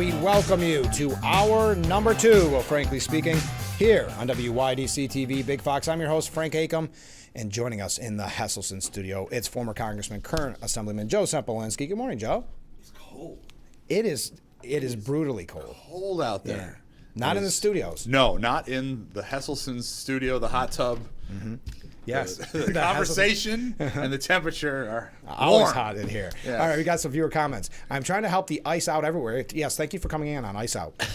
we welcome you to hour number 2 of Frankly Speaking here on WYDC TV Big Fox. I'm your host, Frank Acomb, and joining us in the Hesselson studio, it's former Congressman, current Assemblyman Joe Sempolinski. Good morning, Joe. It's cold. It is brutally cold. Cold out there. Yeah. Not in the studios. No, not in the Hesselson studio, the hot tub. Mm-hmm. Yes. The conversation and the temperature are always warm. hot in here. Yes. All right, we got some viewer comments. I'm trying to help the ice out everywhere. Yes, thank you for coming in on Ice Out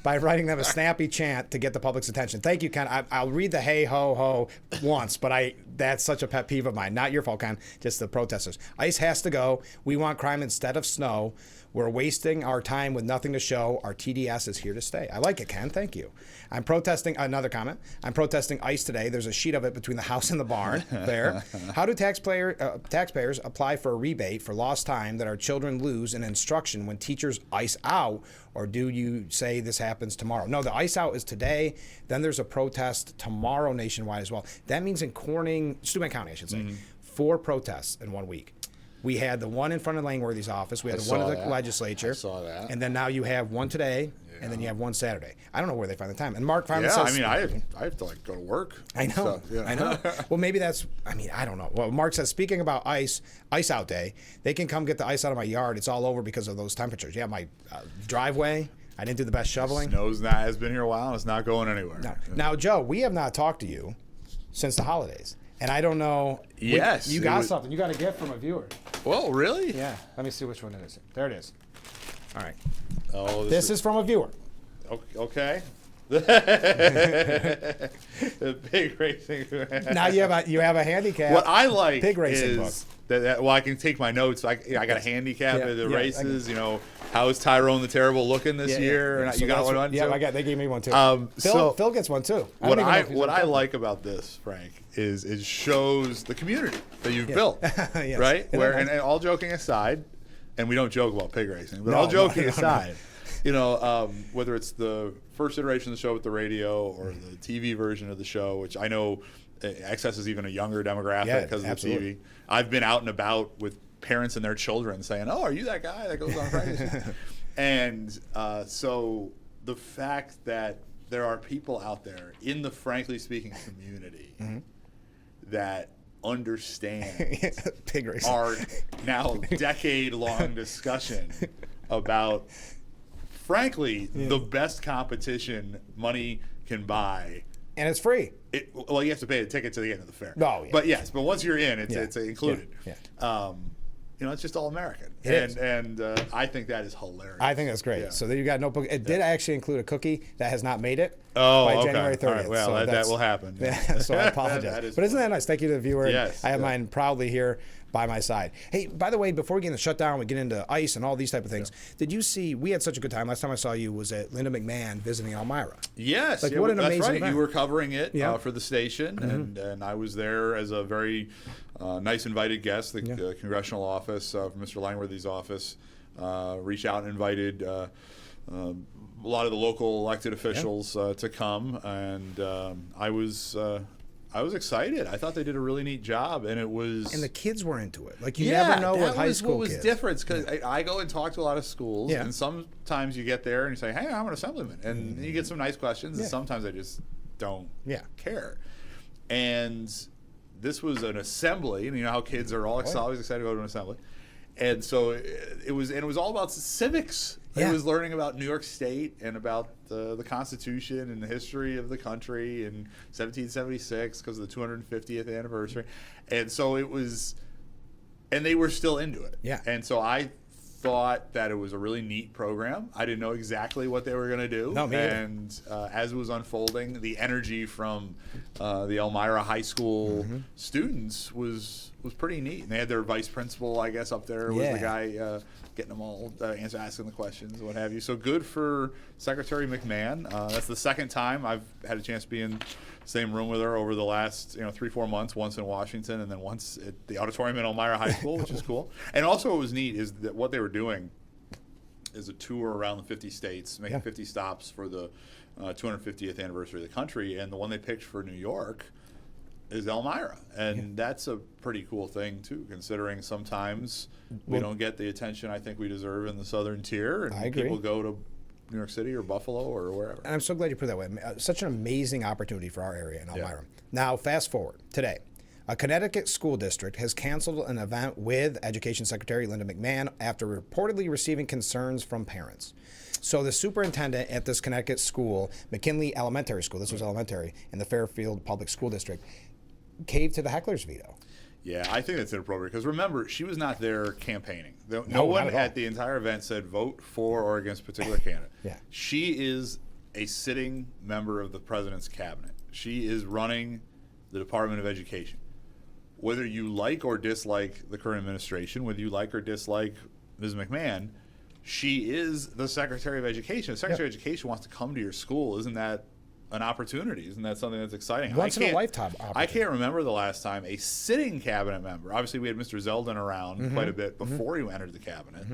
by writing them a snappy chant to get the public's attention. Thank you, Ken. I'll read the hey ho ho once, but that's such a pet peeve of mine. Not your fault, Ken. Just the protesters. Ice has to go. We want crime instead of snow. We're wasting our time with nothing to show. Our TDS is here to stay. I like it, Ken. Thank you. I'm protesting, another comment. I'm protesting ice today. There's a sheet of it between the house and the barn there. How do taxpayers apply for a rebate for lost time that our children lose in instruction when teachers ice out? Or do you say this happens tomorrow? No, the ice out is today. Then there's a protest tomorrow nationwide as well. That means in Steuben County, I should say, 4 protests in 1 week. We had the one in front of Langworthy's office. We had the one in the legislature. I saw that. And then now you have one today, and then you have one Saturday. I don't know where they find the time. And Mark finally says... I have to go to work. I know. I know. Well, maybe that's... I don't know. Well, Mark says, speaking about ice out day, they can come get the ice out of my yard. It's all over because of those temperatures. Yeah, my driveway... I didn't do the best shoveling. Has been here a while, and it's not going anywhere. No. Now, Joe, we have not talked to you since the holidays. And I don't know. Yes. You got something. You got a gift from a viewer. Whoa, really? Yeah. Let me see which one it is. There it is. All right. Oh, this is from a viewer. Okay. The pig racing. Now you have a handicap. What I like pig racing book. That I can take my notes. I got a handicap at the races. How is Tyrone the Terrible looking this year? Yeah. And So you got one too? Yeah, they gave me one too. Phil gets one too. What I like about this, Frank, is it shows the community that you've built, yes. right? And all joking aside, and we don't joke about pig racing, but all joking aside, whether it's the first iteration of the show with the radio or the TV version of the show, which I know accesses even a younger demographic because of the TV. I've been out and about with parents and their children saying, "Oh, are you that guy that goes on Fridays?" And so the fact that there are people out there in the Frankly Speaking community that understand pig racing. Our now decade-long discussion about, frankly, the best competition money can buy. And it's free. You have to pay a ticket to the end of the fair. Oh, yeah. But once you're in, it's included. Yeah. It's just all American. And I think that is hilarious. I think that's great. Yeah. So there you got notebook. It did actually include a cookie that has not made it by January 30th. All right. Well, so that will happen. Yeah, so I apologize. But isn't that nice? Thank you to the viewer. Yes. I have mine proudly here by my side. Hey, by the way, before we get into shutdown, we get into ice and all these type of things. Did you see, we had such a good time. Last time I saw you was at Linda McMahon visiting Elmira. Yes. What an amazing event. You were covering it for the station, and I was there as a very nice invited guest. The congressional office from Mr. Langworthy's office reached out and invited a lot of the local elected officials to come, and I was excited. I thought they did a really neat job, and the kids were into it. Like you never know with high school kids. That was different because I go and talk to a lot of schools, and sometimes you get there and you say, "Hey, I'm an assemblyman," and you get some nice questions, and sometimes I just don't care. And this was an assembly, and you know how kids are always excited to go to an assembly, and so it was all about civics. Yeah. It was learning about New York State and about the Constitution and the history of the country in 1776 because of the 250th anniversary. And so it was, and they were still into it. Yeah. And so I thought that it was a really neat program. I didn't know exactly what they were going to do. No, me either. And as it was unfolding, the energy from the Elmira High School students was pretty neat. And they had their vice principal, I guess, up there was the guy getting them all asking the questions and what have you. So good for Secretary McMahon. That's the second time I've had a chance to be in the same room with her over the last 3-4 months, once in Washington and then once at the auditorium at Elmira High School, which is cool. And also what was neat is that what they were doing is a tour around the 50 states, making 50 stops for the 250th anniversary of the country. And the one they picked for New York is Elmira. And that's a pretty cool thing, too, considering sometimes we don't get the attention I think we deserve in the southern tier. And I agree. people go to New York City or Buffalo or wherever. And I'm so glad you put it that way. Such an amazing opportunity for our area in Elmira. Now, fast forward today. A Connecticut school district has canceled an event with Education Secretary Linda McMahon after reportedly receiving concerns from parents. So the superintendent at this Connecticut school, McKinley Elementary School, this was elementary, in the Fairfield Public School District, caved to the heckler's veto. Yeah, I think that's inappropriate because remember, she was not there campaigning. No No, one not at all. at the entire event said vote for or against a particular candidate. Yeah. She is a sitting member of the president's cabinet. She is running the Department of Education. Whether you like or dislike the current administration, whether you like or dislike Ms. McMahon, she is the Secretary of Education. The Secretary of Education wants to come to your school. Isn't that an opportunity? Isn't that something that's exciting? Once in a lifetime opportunity. I can't remember the last time a sitting cabinet member, obviously we had Mr. Zeldin around quite a bit before he entered the cabinet,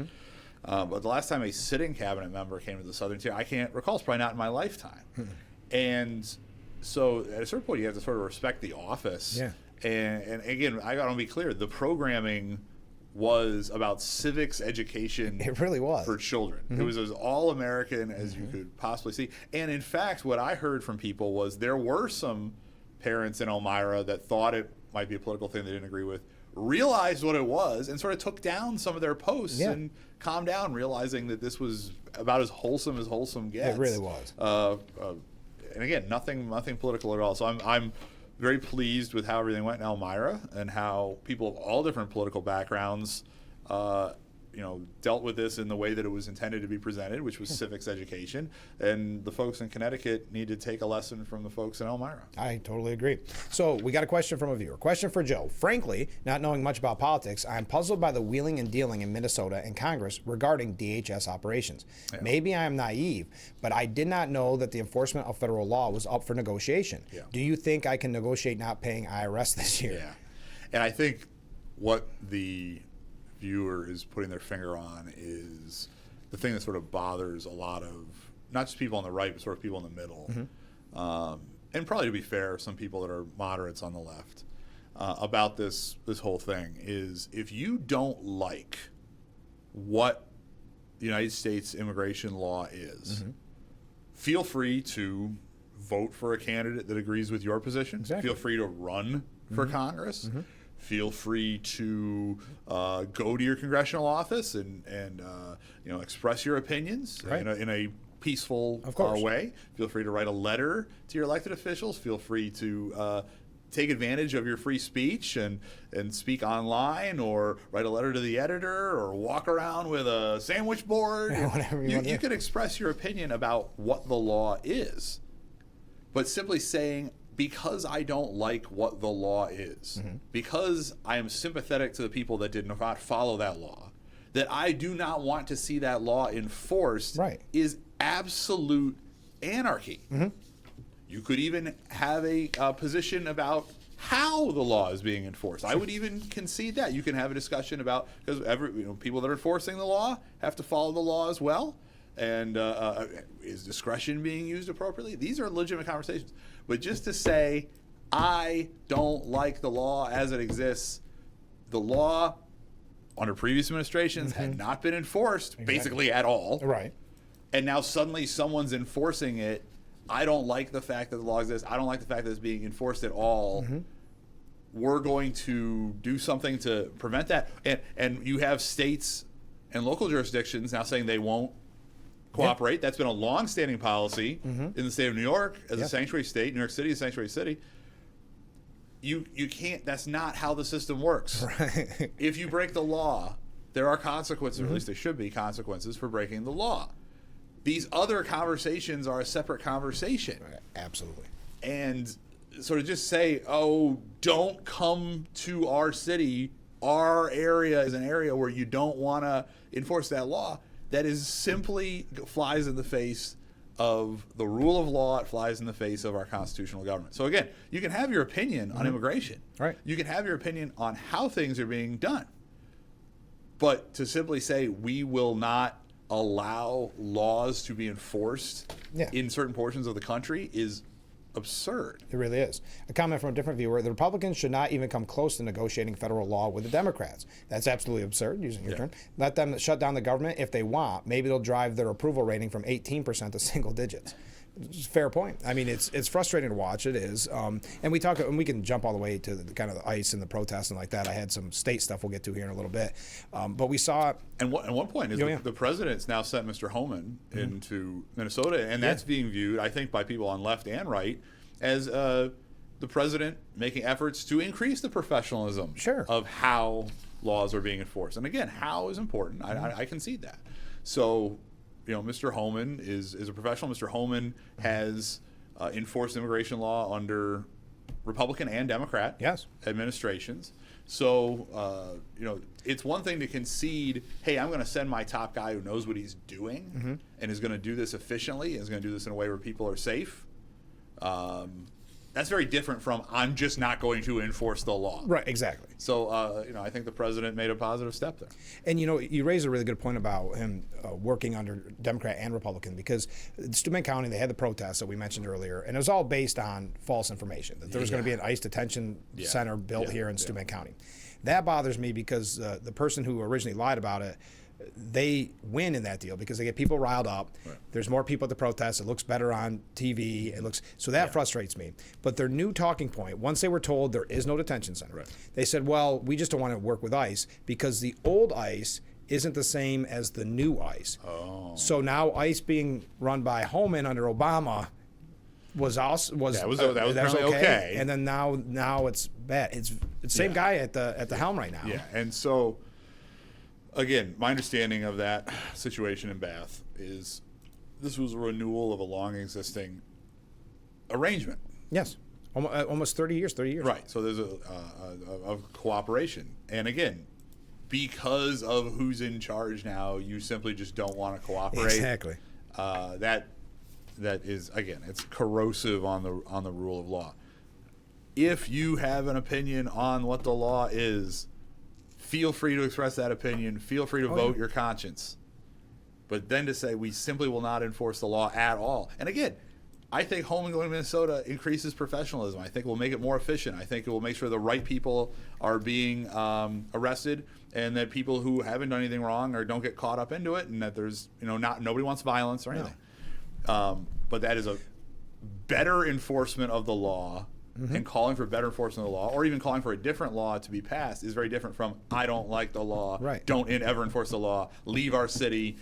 but the last time a sitting cabinet member came to the southern tier, I can't recall. It's probably not in my lifetime. And so at a certain point, you have to sort of respect the office. Yeah. And again, I got to be clear, the programming was about civics education. It really was. For children. It was as all-American as you could possibly see. And in fact, what I heard from people was there were some parents in Elmira that thought it might be a political thing they didn't agree with, realized what it was, and sort of took down some of their posts and calmed down, realizing that this was about as wholesome gets. It really was. And again, nothing political at all. So I'm very pleased with how everything went in Elmira and how people of all different political backgrounds, dealt with this in the way that it was intended to be presented, which was civics education. And the folks in Connecticut need to take a lesson from the folks in Elmira. I totally agree. So we got a question from a viewer. Question for Joe. Frankly, not knowing much about politics, I'm puzzled by the wheeling and dealing in Minnesota and Congress regarding DHS operations. Yeah. Maybe I am naive, but I did not know that the enforcement of federal law was up for negotiation. Yeah. Do you think I can negotiate not paying IRS this year? Yeah. And I think what the viewer is putting their finger on is the thing that sort of bothers a lot of not just people on the right, but sort of people in the middle. And probably, to be fair, some people that are moderates on the left about this whole thing is if you don't like what the United States immigration law is, feel free to vote for a candidate that agrees with your position. Exactly. Feel free to run for Congress. Feel free to go to your congressional office and express your opinions in a peaceful way. Feel free to write a letter to your elected officials. Feel free to take advantage of your free speech and speak online, or write a letter to the editor, or walk around with a sandwich board. Whatever you could express your opinion about what the law is, but simply saying, because I don't like what the law is, because I am sympathetic to the people that did not follow that law, that I do not want to see that law enforced, is absolute anarchy. You could even have a position about how the law is being enforced. I would even concede that. You can have a discussion about, because people that are enforcing the law have to follow the law as well. And is discretion being used appropriately? These are legitimate conversations. But just to say, I don't like the law as it exists, the law under previous administrations had not been enforced basically at all. Right. And now suddenly someone's enforcing it. I don't like the fact that the law exists. I don't like the fact that it's being enforced at all. We're going to do something to prevent that. And you have states and local jurisdictions now saying they won't cooperate. That's been a long-standing policy in the state of New York as a sanctuary state. New York City is a sanctuary city. You can't. That's not how the system works. Right. If you break the law, there are consequences, or at least there should be consequences for breaking the law. These other conversations are a separate conversation. Right. Absolutely. And sort of just say, oh, don't come to our city. Our area is an area where you don't want to enforce that law. That is simply flies in the face of the rule of law. It flies in the face of our constitutional government. So again, you can have your opinion on immigration. Right. You can have your opinion on how things are being done. But to simply say we will not allow laws to be enforced in certain portions of the country is absurd. It really is. A comment from a different viewer: the Republicans should not even come close to negotiating federal law with the Democrats. That's absolutely absurd, using your term. Let them shut down the government if they want. Maybe they'll drive their approval rating from 18% to single digits. It's a fair point. I mean, it's frustrating to watch. It is. And we can jump all the way to the kind of the ICE and the protests and like that. I had some state stuff we'll get to here in a little bit. But we saw. And one point is the president's now sent Mr. Homan into Minnesota, and that's being viewed, I think, by people on left and right as the president making efforts to increase the professionalism of how laws are being enforced. And again, how is important. I concede that. So, Mr. Homan is a professional. Mr. Homan has enforced immigration law under Republican and Democrat administrations. So, it's one thing to concede, hey, I'm going to send my top guy who knows what he's doing and is going to do this efficiently, and is going to do this in a way where people are safe. That's very different from I'm just not going to enforce the law. Right, exactly. So, I think the president made a positive step there. And, you raise a really good point about him working under Democrat and Republican, because in Steuben County, they had the protests that we mentioned earlier, and it was all based on false information, that there was going to be an ICE detention center built here in Steuben County. That bothers me because the person who originally lied about it, they win in that deal because they get people riled up. Right. There's more people at the protests. It looks better on TV. So that frustrates me. But their new talking point, once they were told there is no detention center, they said, well, we just don't want to work with ICE because the old ICE isn't the same as the new ICE. Oh. So now ICE being run by Homan under Obama was okay. And then now it's bad. It's the same guy at the helm right now. Yeah, and so. Again, my understanding of that situation in Bath is this was a renewal of a long-existing arrangement. Yes, almost 30 years. Right, so there's a cooperation. And again, because of who's in charge now, you simply just don't want to cooperate. Exactly. That is, again, it's corrosive on the rule of law. If you have an opinion on what the law is, feel free to express that opinion. Feel free to vote your conscience. But then to say we simply will not enforce the law at all. And again, I think Homan going to Minnesota increases professionalism. I think it will make it more efficient. I think it will make sure the right people are being arrested, and that people who haven't done anything wrong or don't get caught up into it, and that there's nobody wants violence or anything. No. But that is a better enforcement of the law. And calling for better enforcement of the law, or even calling for a different law to be passed, is very different from I don't like the law, don't ever enforce the law, leave our city.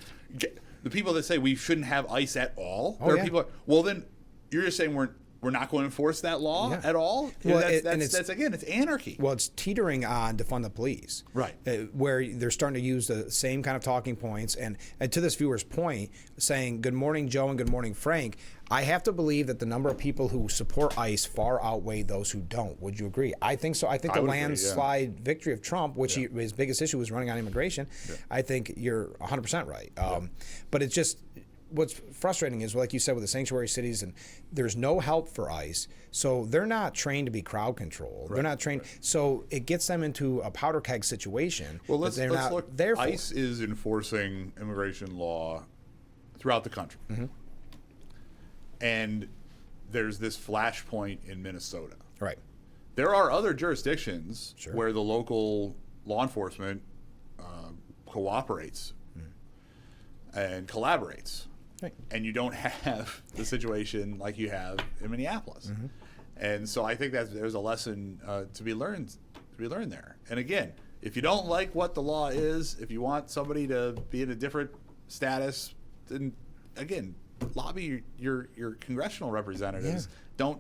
The people that say we shouldn't have ICE at all, there are people. Well, then you're just saying we're not going to enforce that law at all. Well, that's again, it's anarchy. Well, it's teetering on defund the police, right? Where they're starting to use the same kind of talking points, and to this viewer's point, saying "Good morning, Joe," and "Good morning, Frank." I have to believe that the number of people who support ICE far outweigh those who don't. Would you agree? I think so. I think the landslide victory of Trump, which his biggest issue was running on immigration, I think you're 100% right. But it's just what's frustrating is, like you said, with the sanctuary cities, and there's no help for ICE, so they're not trained to be crowd control. They're not trained, so it gets them into a powder keg situation. Well, let's look. ICE is enforcing immigration law throughout the country. And there's this flashpoint in Minnesota. Right. There are other jurisdictions where the local law enforcement cooperates and collaborates. Right. And you don't have the situation like you have in Minneapolis. And so I think that there's a lesson to be learned there. And again, if you don't like what the law is, if you want somebody to be in a different status, then again, lobby your congressional representatives. Don't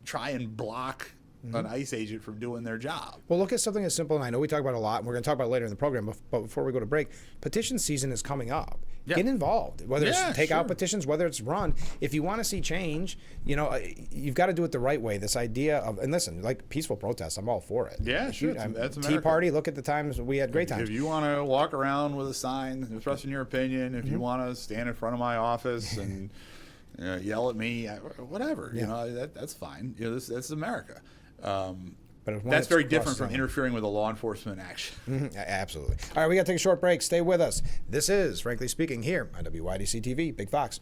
try and block an ICE agent from doing their job. Well, look at something as simple, and I know we talk about it a lot, and we're going to talk about it later in the program, but before we go to break, petition season is coming up. Get involved, whether it's take out petitions, whether it's run. If you want to see change, you've got to do it the right way. This idea of, and listen, like peaceful protests, I'm all for it. Yeah, sure. That's Tea Party, look at the times we had great times. If you want to walk around with a sign expressing your opinion, if you want to stand in front of my office and yell at me, whatever, that's fine. This is America. But that's very different from interfering with a law enforcement action. Absolutely. All right, we got to take a short break. Stay with us. This is Frankly Speaking here on WYDC TV, Big Fox.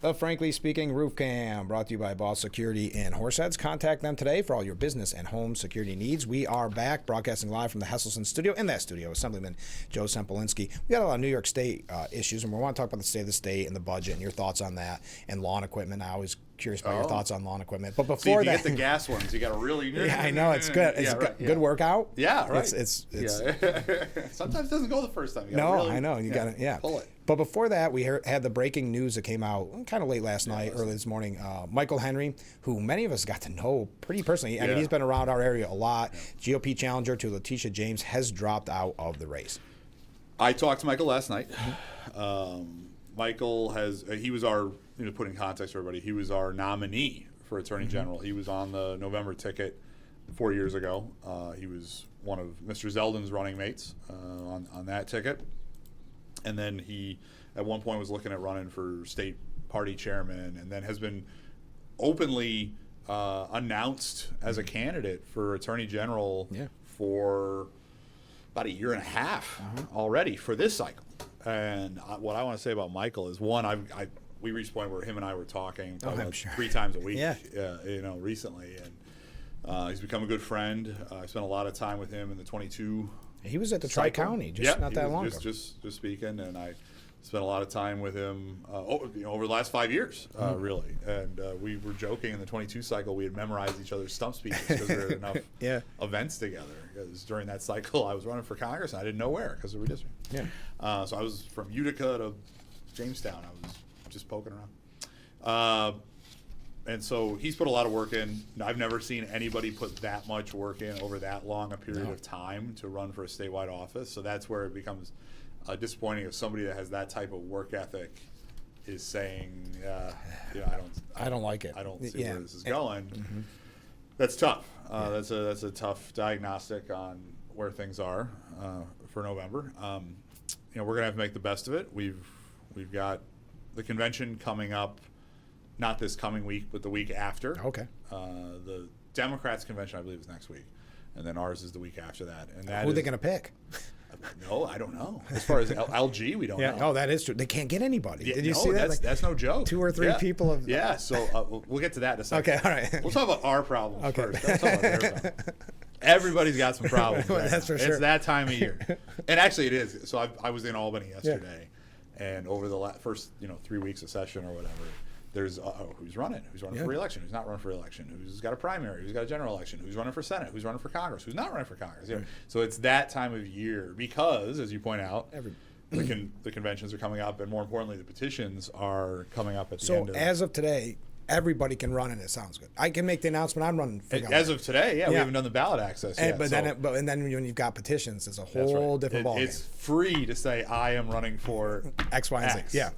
The Frankly Speaking Roof Cam, brought to you by Boss Security in Horseheads. Contact them today for all your business and home security needs. We are back, broadcasting live from the Hesselson studio. In that studio, Assemblyman Joe Sempolinski. We got a lot of New York State issues, and we want to talk about the state of the state and the budget and your thoughts on that, and lawn equipment. I was curious about your thoughts on lawn equipment. But before See, if you that, get the gas ones, you got to really. Yeah, I know, it's good. It's good workout. Yeah, right. It's Sometimes it doesn't go the first time. You no, really, I know. You got to pull it. But before that, we had the breaking news that came out kind of late last night, early this morning. Michael Henry, who many of us got to know pretty personally. I mean, he's been around our area a lot. GOP challenger to Letitia James has dropped out of the race. I talked to Michael last night. Michael he was our, to put in context for everybody, he was our nominee for Attorney General. He was on the November ticket 4 years ago. He was one of Mr. Zeldin's running mates on that ticket. And then he, at one point, was looking at running for state party chairman, and then has been openly announced as a candidate for Attorney General for about a year and a half already for this cycle. And what I want to say about Michael is, one, we reached a point where him and I were talking about 3 times a week, recently, and he's become a good friend. I spent a lot of time with him in the 22. He was at the Tri-County not that long ago. Just speaking, and I spent a lot of time with him over the last 5 years, really. And we were joking in the 22 cycle, we had memorized each other's stump speeches because we had enough events together. Because during that cycle, I was running for Congress, and I didn't know where because of redistricting. So I was from Utica to Jamestown. I was just poking around. And so he's put a lot of work in. I've never seen anybody put that much work in over that long a period of time to run for a statewide office. So that's where it becomes disappointing if somebody that has that type of work ethic is saying, I don't like it. I don't see where this is going. That's tough. That's a tough diagnostic on where things are for November. We're going to have to make the best of it. We've got the convention coming up. Not this coming week, but the week after. Okay. The Democrats' convention, I believe, is next week, and then ours is the week after that. And who are they going to pick? No, I don't know. As far as LG, we don't know. Oh, that is true. They can't get anybody. Did you see that? That's no joke. 2 or 3 people have. Yeah. So we'll get to that in a second. Okay. All right. We'll talk about our problems first. Let's talk about their problems. Everybody's got some problems. Right That's now. for sure. It's that time of year, and actually it is. So I was in Albany yesterday, and over the first 3 weeks of session or whatever. There's who's running for re-election, who's not running for re-election, who's got a primary, who's got a general election, who's running for Senate, who's running for Congress, who's not running for Congress. Right. So it's that time of year because, as you point out, the conventions are coming up, and more importantly, the petitions are coming up at the end. So as of today, everybody can run, and it sounds good. I can make the announcement. I'm running for governor. As of today, we haven't done the ballot access yet. But then when you've got petitions, it's a whole different ballgame. It's free to say I am running for X, Y, and Z. Yeah,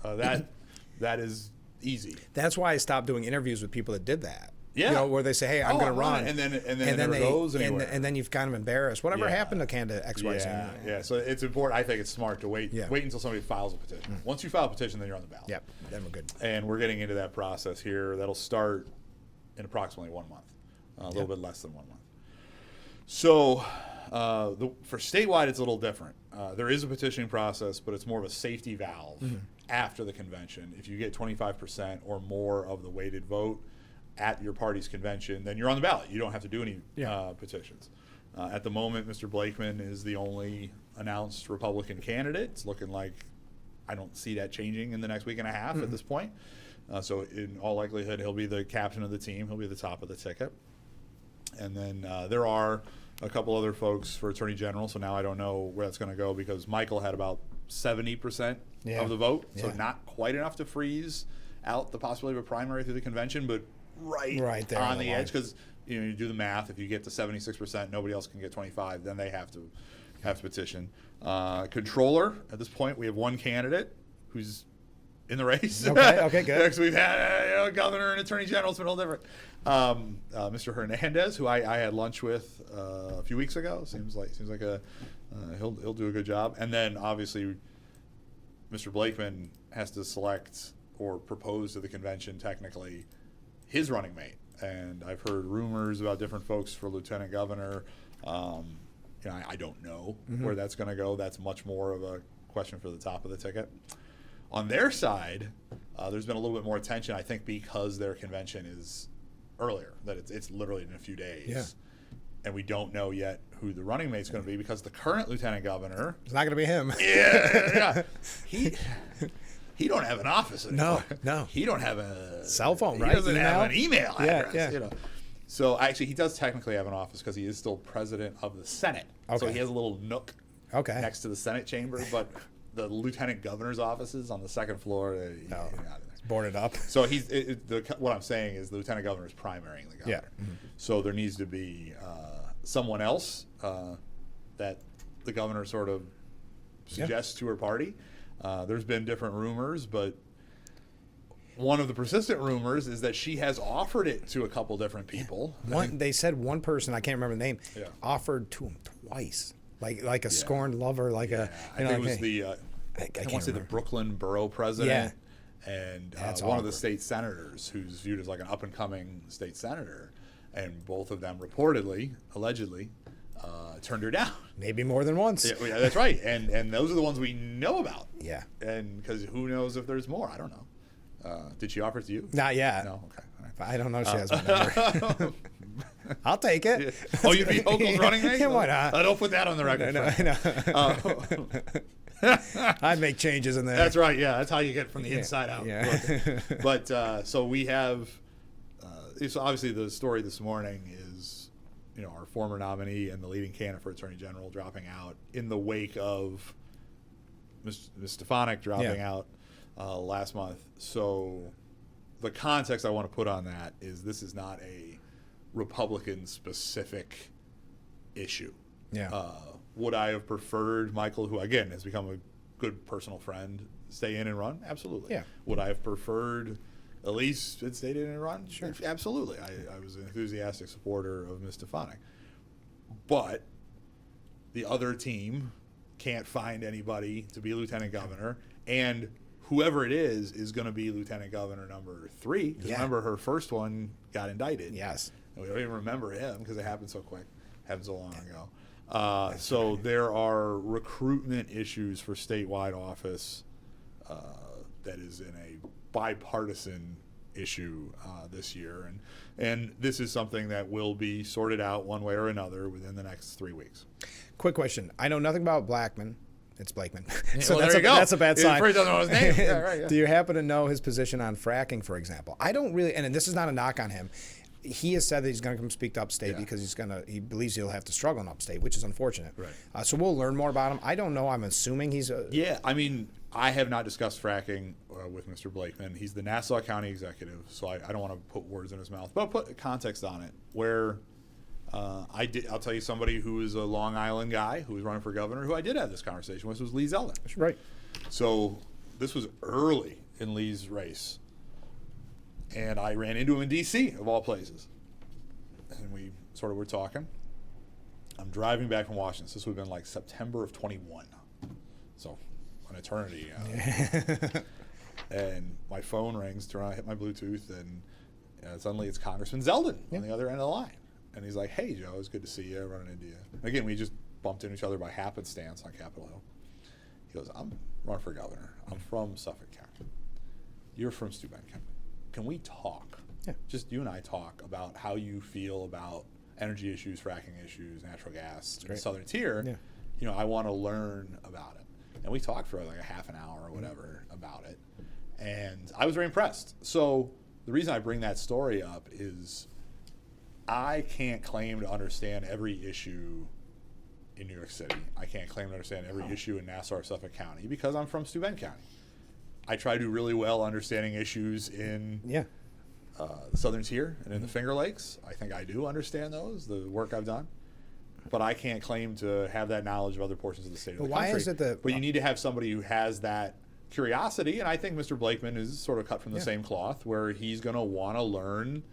that is easy. That's why I stopped doing interviews with people that did that. Yeah, where they say, "Hey, I'm going to run," and then it never goes anywhere. And then you've kind of embarrassed whatever happened to candidate X, Y, Z. Yeah. So it's important. I think it's smart to wait until somebody files a petition. Once you file a petition, then you're on the ballot. Yep, then we're good. And we're getting into that process here. That'll start in approximately 1 month, a little bit less than 1 month. So for statewide, it's a little different. There is a petitioning process, but it's more of a safety valve after the convention. If you get 25% or more of the weighted vote at your party's convention, then you're on the ballot. You don't have to do any petitions. At the moment, Mr. Blakeman is the only announced Republican candidate. It's looking like I don't see that changing in the next week and a half at this point. So in all likelihood, he'll be the captain of the team. He'll be at the top of the ticket. And then there are a couple other folks for Attorney General, so now I don't know where that's going to go because Michael had about 70% of the vote, so not quite enough to freeze out the possibility of a primary through the convention, but right there on the edge because you do the math. If you get to 76%, nobody else can get 25, then they have to petition. Controller, at this point, we have one candidate who's in the race. Okay, good. Next, we've had governor and attorney general. It's been a little different. Mr. Hernandez, who I had lunch with a few weeks ago, seems like he'll do a good job. And then obviously, Mr. Blakeman has to select or propose to the convention technically his running mate. And I've heard rumors about different folks for lieutenant governor. I don't know where that's going to go. That's much more of a question for the top of the ticket. On their side, There's been a little bit more attention, I think, because their convention is earlier, that it's literally in a few days. Yeah. And we don't know yet who the running mate's going to be because the current lieutenant governor. It's not going to be him. Yeah. He don't have an office anymore. No. He don't have a cell phone, right? He doesn't have an email address. Yeah. You know. So actually, he does technically have an office because he is still president of the Senate. Okay. So he has a little nook next to the Senate chamber, but the lieutenant governor's office is on the second floor. He's not in there. Boarded up. So what I'm saying is the lieutenant governor is primarying the governor. Yeah. Mm-hmm. So there needs to be someone else that the governor sort of suggests to her party. There's been different rumors, but one of the persistent rumors is that she has offered it to a couple different people. They said one person, I can't remember the name, Yeah. offered to him twice, like a scorned lover, like a. I think it was I want to say the Brooklyn borough president. Yeah. And one of the state senators who's viewed as like an up-and-coming state senator, and both of them reportedly, allegedly, turned her down. Maybe more than once. Yeah, that's right. And those are the ones we know about. Yeah. And because who knows if there's more? I don't know. Did she offer it to you? Not yet. No. Okay. All right. I don't know if she has my number. I'll take it. Yeah. Oh, you'd be Hochul's running mate? Yeah, why not? I don't put that on the record. I know. I'd make changes in there. That's right. Yeah, that's how you get from the inside out. Yeah. But so we have. So obviously the story this morning is, our former nominee and the leading candidate for attorney general dropping out in the wake of Ms. Stefanik dropping out last month. So the context I want to put on that is this is not a Republican specific issue. Yeah. Would I have preferred Michael, who again has become a good personal friend, stay in and run? Absolutely. Yeah. Would I have preferred Elise had stayed in and run? Sure. Absolutely. I was an enthusiastic supporter of Ms. Stefanik. But the other team can't find anybody to be lieutenant governor, and whoever it is going to be lieutenant governor number 3. Because remember, her first one got indicted. Yes. And we don't even remember him because it happened so quick, happened so long ago. So there are recruitment issues for statewide office that is in a bipartisan issue this year, and this is something that will be sorted out one way or another within the next 3 weeks. Quick question: I know nothing about Blackman. It's Blakeman. So well, that's there you go. That's a bad sign. He doesn't know his name. Yeah, right, yeah. Do you happen to know his position on fracking, for example? I don't really, and this is not a knock on him. He has said that he's going to come speak to upstate because he believes he'll have to struggle in upstate, which is unfortunate. Right. So we'll learn more about him. I don't know. I'm assuming he's a. Yeah, I mean, I have not discussed fracking with Mr. Blakeman. He's the Nassau County executive, so I don't want to put words in his mouth, but I'll put context on it. Where I'll tell you somebody who is a Long Island guy who was running for governor, who I did have this conversation with, was Lee Zeldin. Right. So this was early in Lee's race. And I ran into him in D.C., of all places. And we sort of were talking. I'm driving back from Washington. So this would have been like September of 21. So an eternity. And my phone rings, I hit my Bluetooth, and suddenly it's Congressman Zeldin on the other end of the line. And he's like, "Hey, Joe, it's good to see you, running into you." Again, we just bumped into each other by happenstance on Capitol Hill. He goes, "I'm running for governor. I'm from Suffolk County. You're from Steuben County. Can we talk? Just you and I talk about how you feel about energy issues, fracking issues, natural gas, the Southern Tier. Yeah. I want to learn about it." And we talked for like a half an hour or whatever about it. And I was very impressed. So the reason I bring that story up is I can't claim to understand every issue in New York City. I can't claim to understand every issue in Nassau or Suffolk County because I'm from Steuben County. I try to do really well understanding issues in the Southern Tier and in the Finger Lakes. I think I do understand those, the work I've done. But I can't claim to have that knowledge of other portions of the state of the country. Why is it that... But you need to have somebody who has that curiosity, and I think Mr. Blakeman is sort of cut from the same cloth, where he's going to want to learn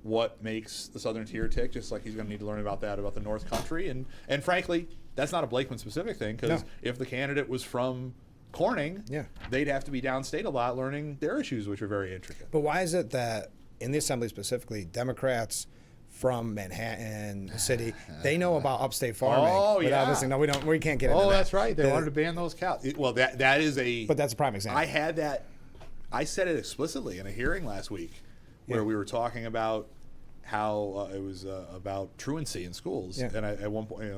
what makes the Southern Tier tick, just like he's going to need to learn about the North Country. And frankly, that's not a Blakeman-specific thing, because if the candidate was from Corning, they'd have to be downstate a lot learning their issues, which are very intricate. But why is it that in the Assembly specifically, Democrats from Manhattan City, they know about upstate farming? Oh, but obviously, no, we can't get into that. Oh, that's right. They wanted to ban those cows. Well, that is a... But that's a prime example. I had that I said it explicitly in a hearing last week where we were talking about how it was about truancy in schools. And at one point,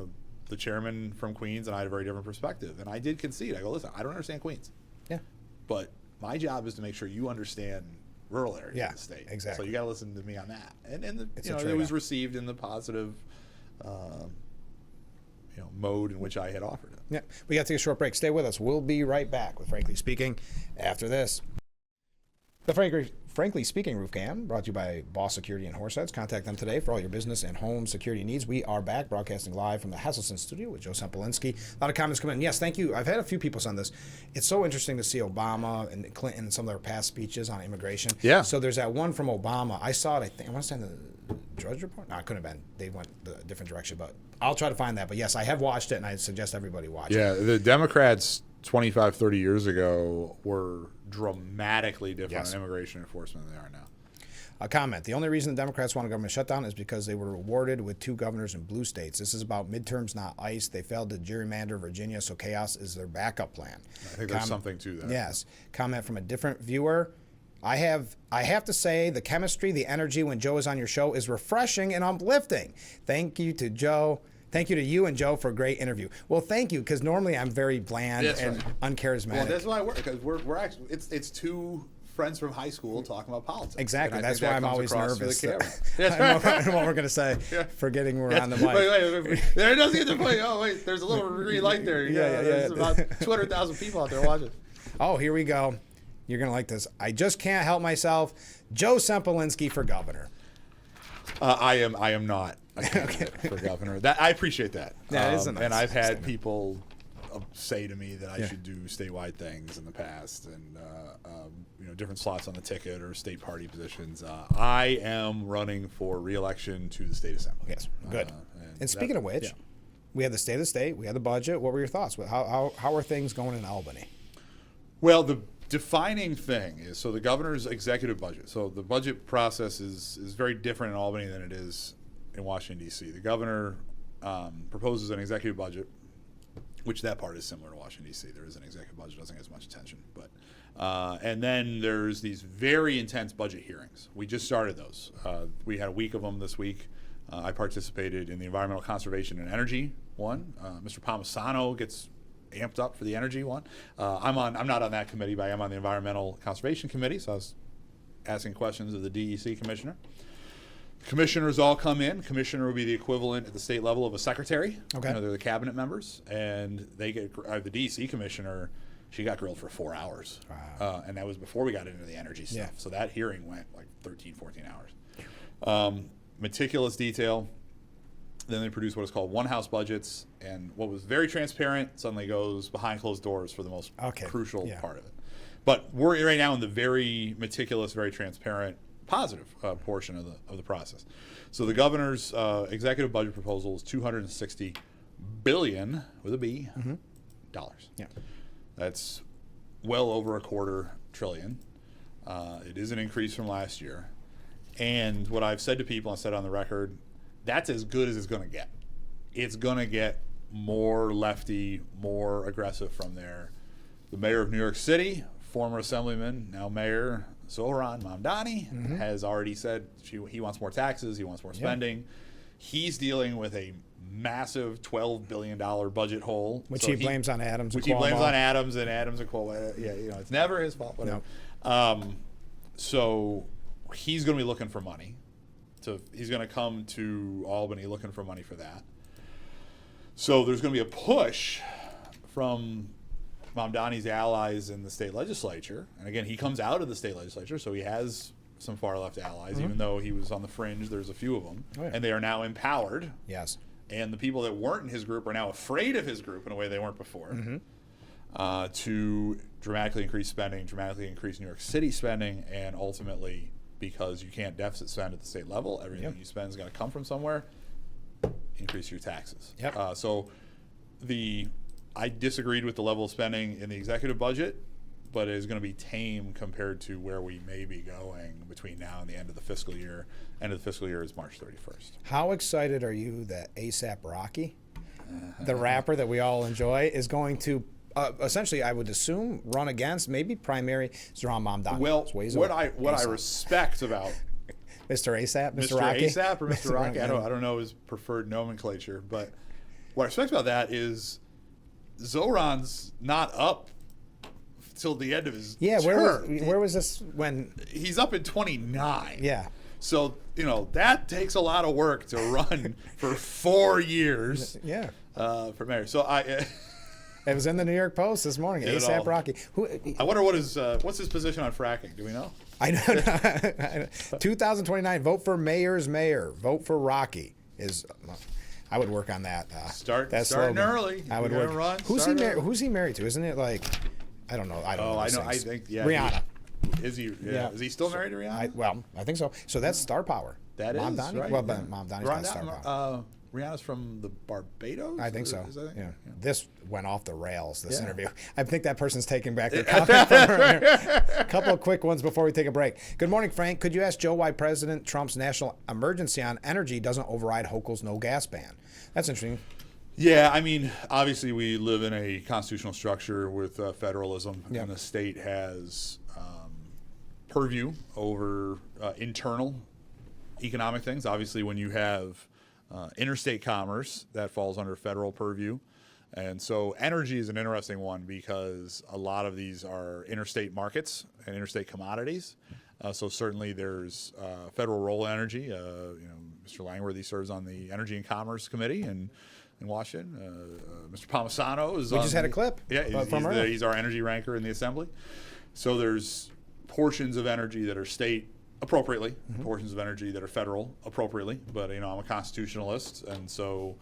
the chairman from Queens and I had a very different perspective. And I did concede. I go, listen, I don't understand Queens. Yeah. But my job is to make sure you understand rural areas of the state. Exactly. So you got to listen to me on that. And it was received in the positive mode in which I had offered it. Yeah. We got to take a short break. Stay with us. We'll be right back with Frankly Speaking after this. The Frankly Speaking Roof Cam, brought to you by Boss Security in Horseheads. Contact them today for all your business and home security needs. We are back broadcasting live from the Hasselson studio with Joe Sempolinski. A lot of comments coming in. Yes, thank you. I've had a few people send this. It's so interesting to see Obama and Clinton and some of their past speeches on immigration. Yeah. So there's that one from Obama. I saw it, I want to say in the Drudge Report? No, it couldn't have been. They went a different direction, but I'll try to find that. But yes, I have watched it, and I suggest everybody watch it. Yeah, the Democrats 25, 30 years ago were dramatically different in immigration enforcement than they are now. A comment. The only reason the Democrats want a government shutdown is because they were rewarded with 2 governors in blue states. This is about midterms, not ICE. They failed to gerrymander Virginia, so chaos is their backup plan. I think there's something to that. Yes. Comment from a different viewer. I have to say the chemistry, the energy when Joe is on your show is refreshing and uplifting. Thank you to Joe. Thank you to you and Joe for a great interview. Well, thank you, because normally I'm very bland and uncharismatic. Well, that's why because we're actually it's 2 friends from high school talking about politics. Exactly. That's why I'm always nervous. I know what we're going to say, forgetting we're on the mic. Wait. There doesn't get the point. Oh, wait. There's a little green light there. There's about 200,000 people out there watching. Oh, here we go. You're going to like this. I just can't help myself. Joe Sempolinski for governor. I am not a candidate for governor. I appreciate that. Yeah, it is a nice and I've had statement. people say to me that I should do statewide things in the past, and different slots on the ticket or state party positions. I am running for re-election to the state assembly. Yes, good. And speaking of which, we had the state of the state, we had the budget. What were your thoughts? How are things going in Albany? Well, the defining thing is, so the governor's executive budget. So the budget process is very different in Albany than it is in Washington, D.C. The governor proposes an executive budget, which that part is similar to Washington, D.C. There is an executive budget, doesn't get as much attention. But and then there's these very intense budget hearings. We just started those. We had a week of them this week. I participated in the environmental conservation and energy one. Mr. Palmesano gets amped up for the energy one. I'm not on that committee, but I am on the environmental conservation committee, so I was asking questions of the DEC commissioner. Commissioners all come in. Commissioner would be the equivalent at the state level of a secretary. Okay. They're the cabinet members, and they get the DEC commissioner. She got grilled for 4 hours. Wow. And that was before we got into the energy stuff. Yeah. So that hearing went like 13, 14 hours. Meticulous detail. Then they produce what is called one-house budgets, and what was very transparent suddenly goes behind closed doors for the most crucial part of it. But we're right now in the very meticulous, very transparent, positive portion of the process. So the governor's executive budget proposal is $260 billion with a B dollars. Yeah, that's well over $250 billion. It is an increase from last year, and what I've said to people, I said on the record, that's as good as it's going to get. It's going to get more lefty, more aggressive from there. The mayor of New York City, former assemblyman, now mayor, Zohran Mamdani, has already said he wants more taxes, he wants more spending. He's dealing with a massive $12 billion budget hole. Which he blames on Adams and Cuomo. Which he blames on Adams and Cuomo. Yeah, it's never his fault. Whatever. No. So he's going to be looking for money. He's going to come to Albany looking for money for that. So there's going to be a push from Mamdani's allies in the state legislature. And again, he comes out of the state legislature, so he has some far-left allies, even though he was on the fringe. There's a few of them. Oh, yeah. And they are now empowered. Yes. And the people that weren't in his group are now afraid of his group in a way they weren't before. To dramatically increase spending, dramatically increase New York City spending, and ultimately, because you can't deficit spend at the state level, everything you spend is going to come from somewhere, increase your taxes. I disagreed with the level of spending in the executive budget, but it is going to be tame compared to where we may be going between now and the end of the fiscal year. End of the fiscal year is March 31st. How excited are you that A$AP Rocky, the rapper that we all enjoy, is going to essentially, I would assume run against, maybe primary Zoran Mamdani. Well, what I respect about Mr. ASAP, Mr. Rocky? ASAP or Mr. Rocky, I don't know his preferred nomenclature, but what I respect about that is Zoran's not up till the end of his term. Where was this when he's up in 29? Yeah. So, that takes a lot of work to run for 4 years. Yeah. For mayor. So it was in the New York Post this morning. ASAP Rocky. I wonder what's his position on fracking? Do we know? I know. 2029. Vote for mayor's mayor. Vote for Rocky is. I would work on that. Starting early. I would work. Run, who's he married to? Isn't it like? I don't know. I don't know. I know. I think Rihanna. Is he? Yeah. Is he still married to Rihanna? I think so. So that's star power. That is right. Well, but Mamdani's not star power. Rihanna's from the Barbados? I think so. Yeah. This went off the rails, this interview. I think that person's taking back their comment. A couple of quick ones before we take a break. Good morning, Frank. Could you ask Joe why President Trump's national emergency on energy doesn't override Hochul's no gas ban? That's interesting. Yeah, I mean, obviously we live in a constitutional structure with federalism, and the state has purview over internal economic things. Obviously, when you have interstate commerce, that falls under federal purview. And so energy is an interesting one because a lot of these are interstate markets and interstate commodities. So certainly there's federal role in energy. Mr. Langworthy serves on the Energy and Commerce Committee in Washington. Mr. Palmesano is We just had a clip. Yeah, he's our energy ranker in the Assembly. So there's portions of energy that are state appropriately, portions of energy that are federal appropriately. But I'm a constitutionalist, and so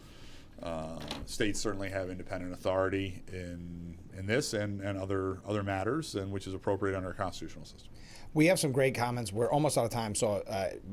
states certainly have independent authority in this and other matters, and which is appropriate under a constitutional system. We have some great comments. We're almost out of time, so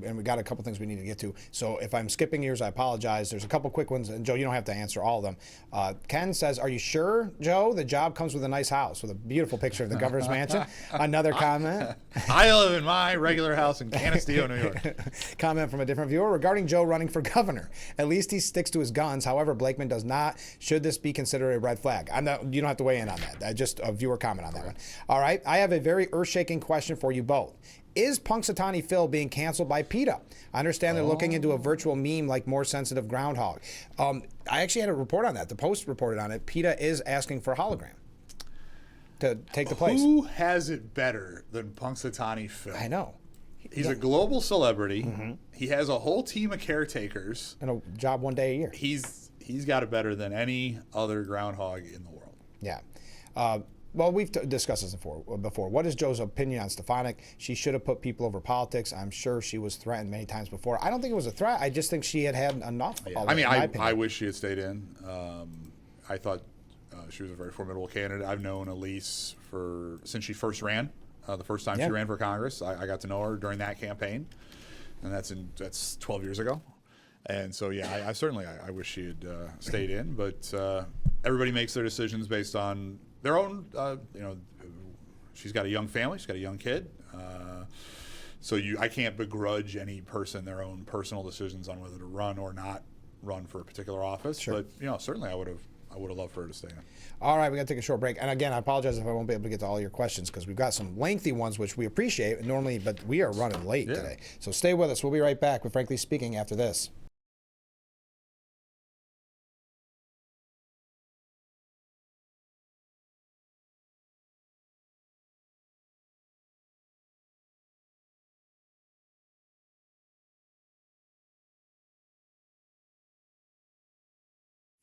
and we got a couple things we need to get to. So if I'm skipping yours, I apologize. There's a couple quick ones, and Joe, you don't have to answer all of them. Ken says, "Are you sure, Joe? The job comes with a nice house with a beautiful picture of the governor's mansion." Another comment. I live in my regular house in Canisteo, New York. Comment from a different viewer regarding Joe running for governor. At least he sticks to his guns. However, Blakeman does not. Should this be considered a red flag? You don't have to weigh in on that. Just a viewer comment on that one. All right. I have a very earth-shaking question for you both. Is Punxsutawney Phil being canceled by PETA? I understand they're looking into a virtual meme like more sensitive groundhog. I actually had a report on that. The Post reported on it. PETA is asking for a hologram to take the place. Who has it better than Punxsutawney Phil? I know. He's a global celebrity. He has a whole team of caretakers. And a job one day a year. He's got it better than any other groundhog in the world. Yeah. Well, we've discussed this before. What is Joe's opinion on Stefanik? She should have put people over politics. I'm sure she was threatened many times before. I don't think it was a threat. I just think she had enough. Yeah. I wish she had stayed in. I thought she was a very formidable candidate. I've known Elise since she first ran. The first time she ran for Congress, I got to know her during that campaign, and that's 12 years ago. And so, I certainly wish she had stayed in. But everybody makes their decisions based on their own. She's got a young family. She's got a young kid. So I can't begrudge any person their own personal decisions on whether to run or not run for a particular office. Sure. But certainly I would have loved for her to stay in. All right, we got to take a short break. And again, I apologize if I won't be able to get to all your questions because we've got some lengthy ones, which we appreciate normally, but we are running late today. So stay with us. We'll be right back with Frankly Speaking after this.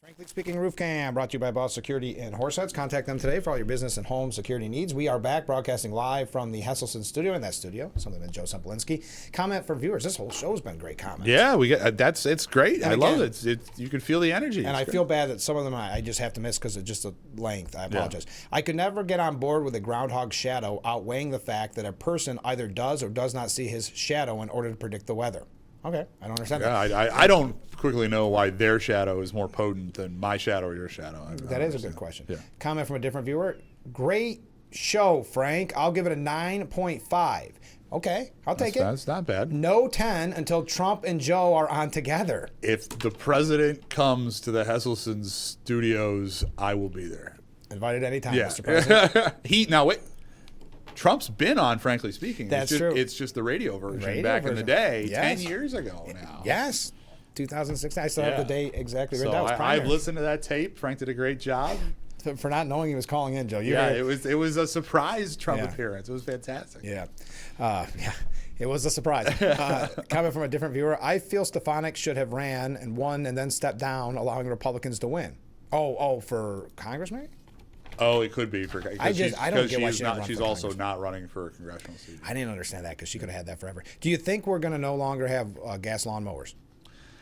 Frankly Speaking Roof Cam, brought to you by Boss Security in Horseheads. Contact them today for all your business and home security needs. We are back broadcasting live from the Hesselson studio. In that studio, Assemblyman Joe Sempolinski. Comment for viewers. This whole show's been great comments. Yeah, it's great. I love it. You can feel the energy. And I feel bad that some of them I just have to miss because of just the length. I apologize. I could never get on board with a groundhog shadow outweighing the fact that a person either does or does not see his shadow in order to predict the weather. Okay, I don't understand that. I don't quickly know why their shadow is more potent than my shadow or your shadow. That is a good question. Yeah. Comment from a different viewer. Great show, Frank. I'll give it a 9.5. Okay, I'll take it. That's not bad. No 10 until Trump and Joe are on together. If the president comes to the Hesselson studios, I will be there. Invited anytime, Yeah. Mr. President. Now wait. Trump's been on, frankly speaking. That's true. true. It's just the radio version Radio back version. in the day, Yes. 10 years ago now. Yes. 2016. I still have the date exactly right. So That was I've primary. listened to that tape. Frank did a great job. For not knowing he was calling in, Joe. It was a surprise Trump Yeah. appearance. It was fantastic. Yeah. It was a surprise. Comment from a different viewer. I feel Stefanik should have ran and won and then stepped down, allowing Republicans to win. Oh, for Congress, maybe? Oh, it could be. I don't get why she didn't run she's for also Congress. not running for a congressional seat. I didn't understand that because she could have had that forever. Do you think we're going to no longer have gas lawnmowers?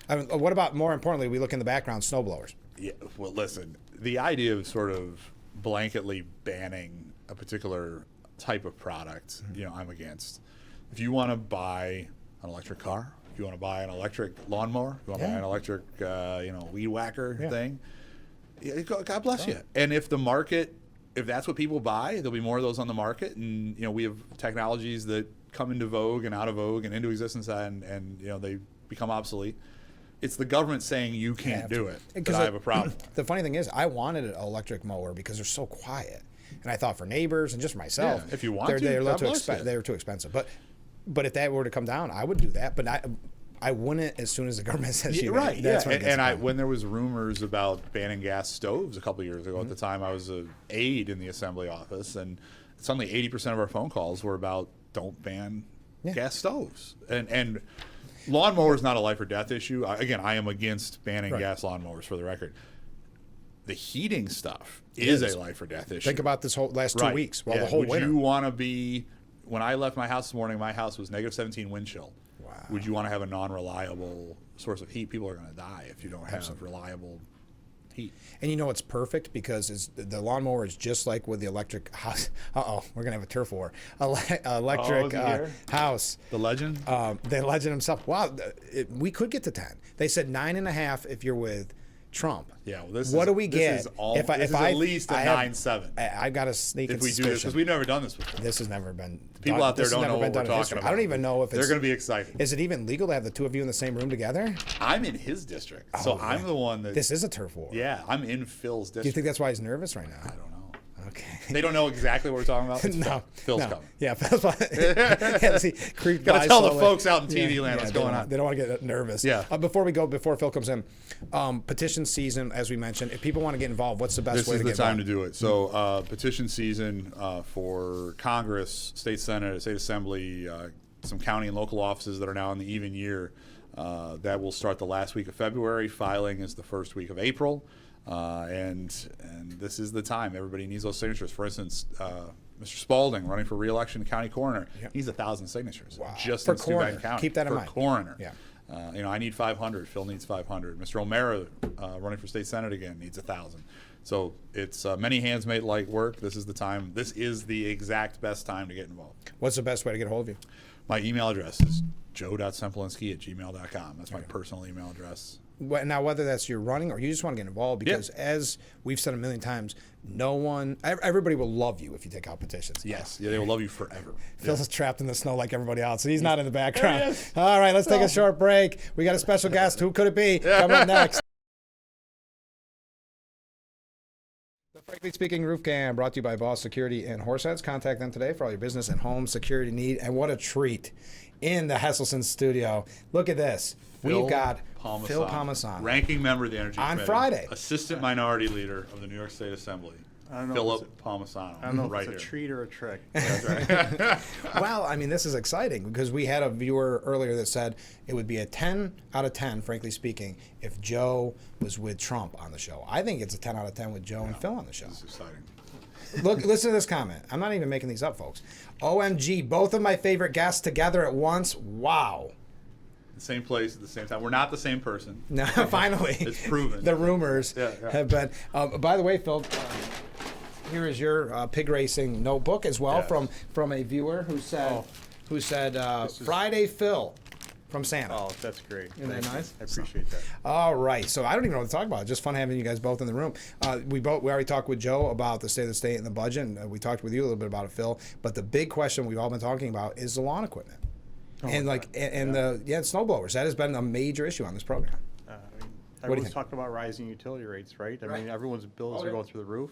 I mean, what about, more importantly, we look in the background, snowblowers? Yeah. Well, listen, the idea of sort of blanketly banning a particular type of product, I'm against. If you want to buy an electric car, if you want to buy an electric lawnmower, if you want to buy an electric, weed whacker thing, God bless you. And if the market, if that's what people buy, there'll be more of those on the market. And, we have technologies that come into vogue and out of vogue and into existence and they become obsolete. It's the government saying you can't do it because I have a problem. The funny thing is, I wanted an electric mower because they're so quiet. And I thought for neighbors and just for myself, if you want they're a God little bless you. they were too expensive. But if that were to come down, I would do that. But I wouldn't as soon as the government says you right. That's Yeah. when it gets going. When there was rumors about banning gas stoves a couple of years ago, at the time I was an aide in the Assembly office, and suddenly 80% of our phone calls were about don't ban gas stoves. And lawnmower is not a life or death issue. Again, I am against banning gas lawnmowers, for the record. The heating stuff is a life or death issue. Think about this whole last 2 weeks. Well, the whole winter. Would you want to be, when I left my house this morning, my house was negative 17 wind chill. Wow. Would you want to have a non-reliable source of heat? People are going to die if you don't have reliable heat. And it's perfect because the lawnmower is just like with the electric house. We're going to have a turf war. Electric house. The legend? The legend himself. Wow, we could get to 10. They said 9.5 if you're with Trump. Yeah, well, what do we get? This is at least a 9-7. I've got a sneaking if we suspicion. do this, because we've never done this before. This has never been People done. out there This don't has know never what been we're done in talking history. about. I don't even know if they're going to be excited. Is it even legal to have the two of you in the same room together? I'm in his district, so I'm the one that. This is a turf war. Yeah, I'm in Phil's district. Do you think that's why he's nervous right now? I don't know. Okay. They don't know exactly what we're talking about. No, Phil's coming. Yeah, Phil's creeped by Got to tell the slowly. folks out in TV land what's going on. They don't want to get nervous. Yeah. Before Phil comes in, petition season, as we mentioned. If people want to get involved, what's the best way to get involved? This is the time to do it. So petition season for Congress, state Senate, state Assembly, some county and local offices that are now in the even year. That will start the last week of February. Filing is the first week of April. And this is the time. Everybody needs those signatures. For instance, Mr. Spalding, running for re-election county coroner, needs 1,000 signatures just For in Steuben coroner. County. Keep that in mind. Coroner. Yeah. I need 500. Phil needs 500. Mr. O'Mara, running for state senate again, needs 1,000. So it's many hands make light work. This is the time. This is the exact best time to get involved. What's the best way to get a hold of you? My email address is joe.sempolinski@gmail.com. That's my personal email address. Now, whether that's you're running or you just want to get involved, because as we've said a million times, everybody will love you if you take out petitions. Yes, they will love you forever. Phil's trapped in the snow like everybody else, and he's not in the background. All right, let's take a short break. We got a special guest. Who could it be? Coming up next. The Frankly Speaking Roof Cam, brought to you by Boss Security and Horseheads. Contact them today for all your business and home security need. And what a treat in the Hesselson studio. Look at this. We've got Phil Palmesano, ranking member of the Energy on Committee, Friday, assistant minority leader of the New York State Assembly. Philip Palmesano. I don't know if it's a treat or a trick. Well, I mean, this is exciting because we had a viewer earlier that said it would be a 10 out of 10, frankly speaking, if Joe was with Trump on the show. I think it's a 10 out of 10 with Joe and Phil on the show. This is exciting. Look, listen to this comment. I'm not even making these up, folks. OMG, both of my favorite guests together at once. Wow. The same place at the same time. We're not the same person. No, finally. It's proven. The rumors have been. By the way, Phil, here is your pig racing notebook as well from a viewer who said Friday Phil from Santa. Oh, that's great. Isn't that nice? I appreciate that. All right, so I don't even know what to talk about. It's just fun having you guys both in the room. We already talked with Joe about the state of the state and the budget, and we talked with you a little bit about it, Phil. But the big question we've all been talking about is the lawn equipment. The snow blowers. That has been a major issue on this program. Everyone's talking about rising utility rates, right? I mean, everyone's bills are going through the roof.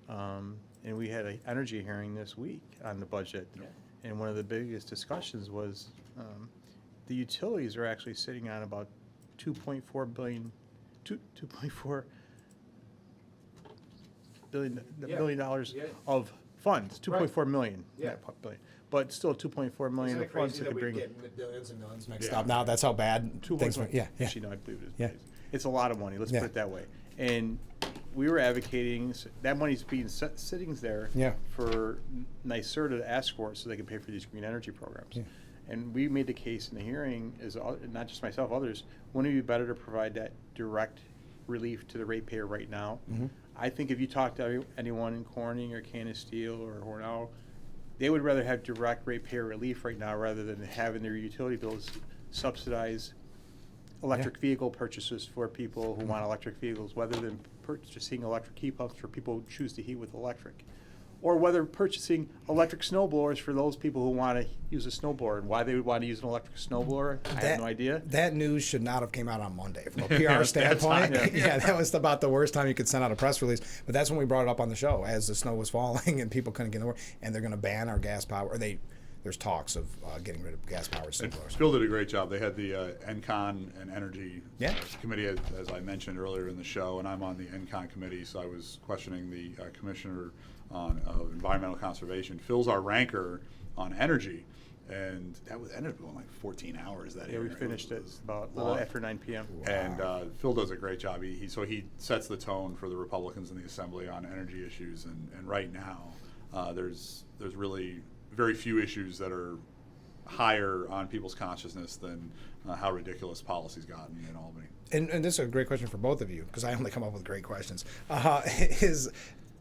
And we had an energy hearing this week on the budget. And one of the biggest discussions was the utilities are actually sitting on about $2.4 billion dollars of funds, 2.4 million, not billion, but still 2.4 million of funds that could bring billions and millions mixed up. Now that's how bad things were. Yeah, yeah. Actually, no, I believe it is. It's a lot of money. Let's put it that way. And we were advocating that money's being sitting there for NYSERDA to ask for it so they can pay for these green energy programs. Yeah. And we made the case in the hearing, is not just myself, others, wouldn't it be better to provide that direct relief to the ratepayer right now? Mm-hmm. I think if you talk to anyone in Corning or Canisteel or Hornell, they would rather have direct ratepayer relief right now rather than having their utility bills subsidize electric vehicle purchases for people who want electric vehicles, rather than purchasing electric heat pumps for people who choose to heat with electric. Or whether purchasing electric snowblowers for those people who want to use a snowblower. And why they would want to use an electric snowblower, I have no idea. That news should not have came out on Monday from a PR standpoint. That was about the worst time you could send out a press release. But that's when we brought it up on the show, as the snow was falling and people couldn't get in the work. And they're going to ban our gas power. Or there's talks of getting rid of gas power snowblowers. Phil did a great job. They had the ENCON and Energy committee, as I mentioned earlier in the show, and I'm on the ENCON committee, so I was questioning the commissioner on environmental conservation. Phil's our ranker on energy, and that ended up going like 14 hours that we finished it about a little after 9 p.m. Wow. And Phil does a great job. He sets the tone for the Republicans in the Assembly on energy issues, and right now there's really very few issues that are higher on people's consciousness than how ridiculous policy's gotten in Albany. And this is a great question for both of you, because I only come up with great questions. Is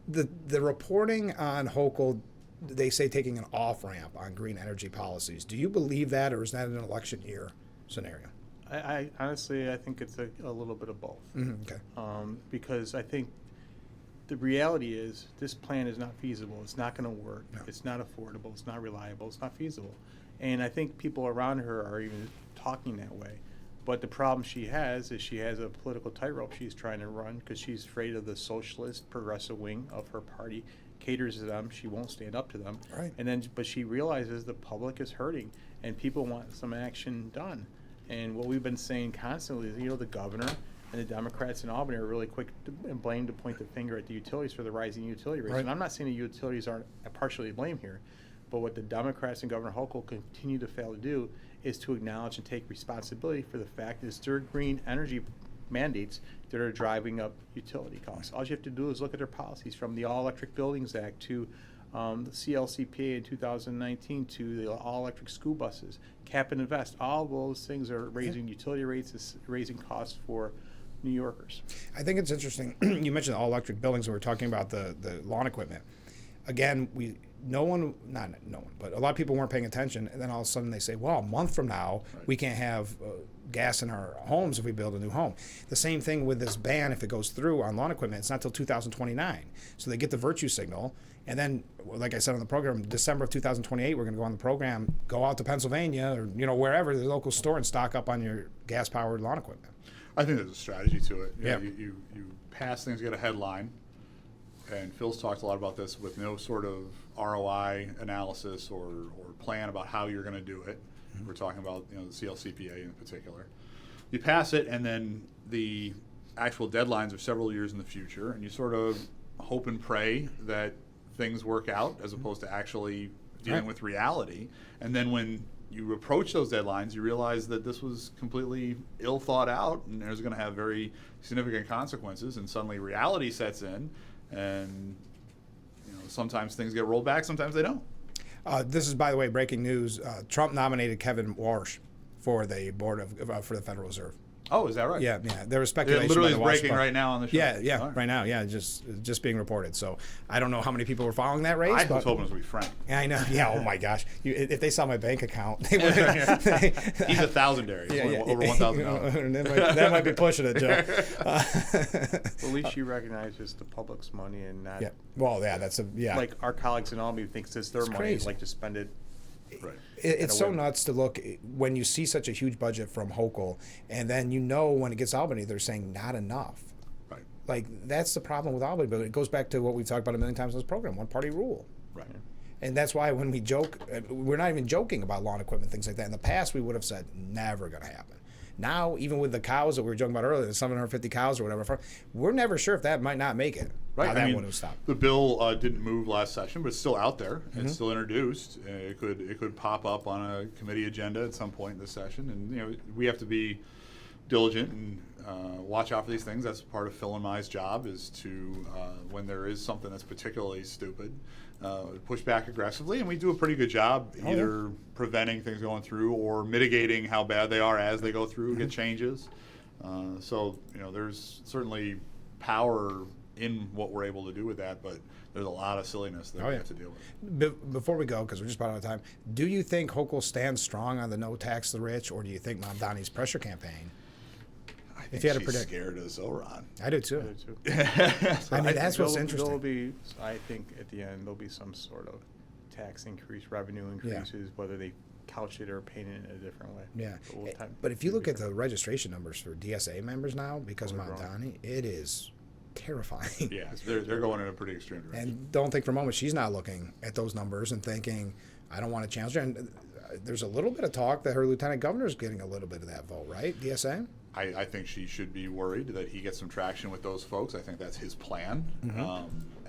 the reporting on Hochul, they say taking an off-ramp on green energy policies. Do you believe that, or is that an election year scenario? I honestly, I think it's a little bit of both. Mm-hmm, okay. Because I think the reality is this plan is not feasible. It's not going to work. No. It's not affordable. It's not reliable. It's not feasible. And I think people around her are even talking that way. But the problem she has is she has a political tightrope she's trying to run, because she's afraid of the socialist progressive wing of her party, caters to them. She won't stand up to them. Right. But she realizes the public is hurting and people want some action done. And what we've been saying constantly is, the governor and the Democrats in Albany are really quick to point the finger at the utilities for the rising utility rates. Right. And I'm not saying the utilities aren't partially to blame here, but what the Democrats and Governor Hochul continue to fail to do is to acknowledge and take responsibility for the fact that it's their green energy mandates that are driving up utility costs. All you have to do is look at their policies, from the All Electric Buildings Act to the CLCPA in 2019 to the all electric school buses, cap and invest. All of those things are raising utility rates, raising costs for New Yorkers. I think it's interesting. You mentioned all electric buildings, and we're talking about the lawn equipment. Again, but a lot of people weren't paying attention, and then all of a sudden they say, well, a month from now, we can't have gas in our homes if we build a new home. The same thing with this ban, if it goes through on lawn equipment, it's not till 2029. So they get the virtue signal, and then, like I said on the program, December of 2028, we're going to go on the program, go out to Pennsylvania or wherever, the local store, and stock up on your gas-powered lawn equipment. I think there's a strategy to it. You pass things, get a headline, and Phil's talked a lot about this, with no sort of ROI analysis or plan about how you're going to do it. Mm-hmm. We're talking about the CLCPA in particular. You pass it, and then the actual deadlines are several years in the future, and you sort of hope and pray that things work out, as opposed to actually dealing with reality. And then when you approach those deadlines, you realize that this was completely ill thought out, and there's going to have very significant consequences, and suddenly reality sets in. And sometimes things get rolled back, sometimes they don't. This is, by the way, breaking news. Trump nominated Kevin Warsh for the board for the Federal Reserve. Oh, is that right? Yeah. There was speculation. It literally is breaking right now on the show. Yeah, right now. Yeah, just being reported. So I don't know how many people were following that race. I was hoping it was Frank. Yeah, I know. Yeah. Oh my gosh. If they saw my bank account, they would. He's a thousandaire. Over $1,000. That might be pushing it, Joe. At least she recognizes the public's money and not. Yeah. Well, that's like our colleagues in Albany thinks it's their money, crazy. Like to spend it. Right. It's so nuts to look when you see such a huge budget from Hochul, and then when it gets Albany, they're saying not enough. Right. like that's the problem with Albany, but it goes back to what we've talked about a million times in this program: one-party rule. Right. And that's why when we joke, we're not even joking about lawn equipment, things like that. In the past, we would have said never going to happen. Now, even with the cows that we were joking about earlier, the 750 cows or whatever, we're never sure if that might not make it. Right. That one would stop. The bill didn't move last session, but it's still out there. It's still introduced. It could pop up on a committee agenda at some point in the session, and we have to be diligent and watch out for these things. That's part of Phil and my job is to when there is something that's particularly stupid, push back aggressively, and we do a pretty good job either preventing things going through or mitigating how bad they are as they go through, get changes. So there's certainly power in what we're able to do with that, but there's a lot of silliness that we have to deal with. Before we go, because we're just about out of time, do you think Hochul stands strong on the no tax the rich, or do you think Mom Donnie's pressure campaign? I think she's scared of Zoran. I do too. I mean, that's what's interesting. I think at the end there'll be some sort of tax increase, revenue increases, whether they couch it or paint it in a different way. Yeah. But if you look at the registration numbers for DSA members now, because of Mount Donnie, it is terrifying. Yeah, they're going in a pretty extreme direction. And don't think for a moment she's not looking at those numbers and thinking, I don't want to challenge her. And there's a little bit of talk that her lieutenant governor is getting a little bit of that vote, right? DSA? I think she should be worried that he gets some traction with those folks. I think that's his plan.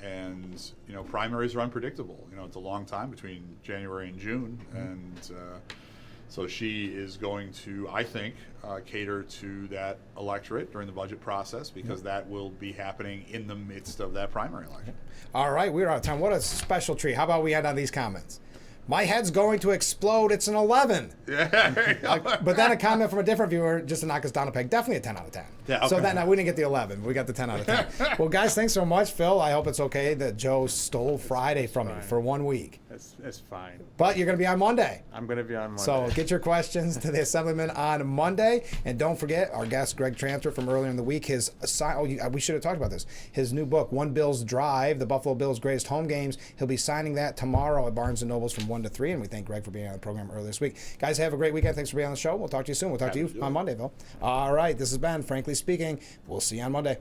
And primaries are unpredictable. It's a long time between January and June, and so she is going to, I think, cater to that electorate during the budget process because that will be happening in the midst of that primary election. All right, we're out of time. What a special treat. How about we end on these comments? My head's going to explode. It's an 11. Yeah. But then a comment from a different viewer just to knock us down a peg. Definitely a 10 out of 10. Yeah, okay. So now we didn't get the 11. We got the 10 out of 10. Well, guys, thanks so much. Phil, I hope it's okay that Joe stole Friday from me for 1 week. That's fine. But you're going to be on Monday. I'm going to be on Monday. So get your questions to the Assemblyman on Monday. And don't forget, our guest, Greg Transfer, from earlier in the week, we should have talked about this. His new book, One Bills Drive, the Buffalo Bills' Greatest Home Games. He'll be signing that tomorrow at Barnes & Noble's from 1 to 3. And we thank Greg for being on the program earlier this week. Guys, have a great weekend. Thanks for being on the show. We'll talk to you soon. We'll talk to you on Monday, Phil. All right. This has been Frankly Speaking. We'll see you on Monday.